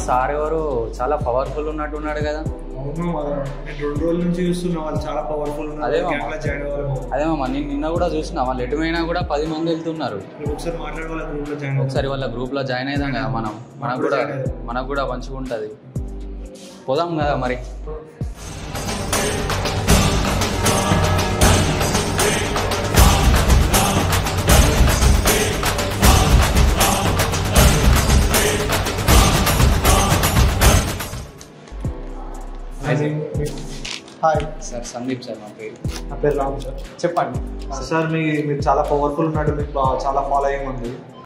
Sir ఎవరు చాలా powerful ఉన్నట్టు ఉన్నాడు కదా. అవును, నేను 2 రోజుల నుంచి చూస్తున్నా, వాళ్ళు చాలా పవర్ఫుల్ ఉన్నారు. అదే మామ నేను నిన్న కూడా చూసిన, వాళ్ళు ఎటు పోయినా కూడా 10 మంది వెళ్తున్నారు. ఒకసారి మాట్లాడే వాళ్ళ గ్రూప్లో జాయిన్, ఒకసారి వాళ్ళ గ్రూప్లో జాయిన్ అయిదాం కదా మనం, మనకు కూడా మంచిగా ఉంటుంది. పోదాం కదా మరి. హాయ్ సార్, సందీప్ సార్ నా పేరు. నా పేరు రామ్ సార్. చెప్పండి సార్. మీరు చాలా పవర్ఫుల్ ఉన్నాడు, మీకు చాలా ఫాలోయింగ్ ఉంది.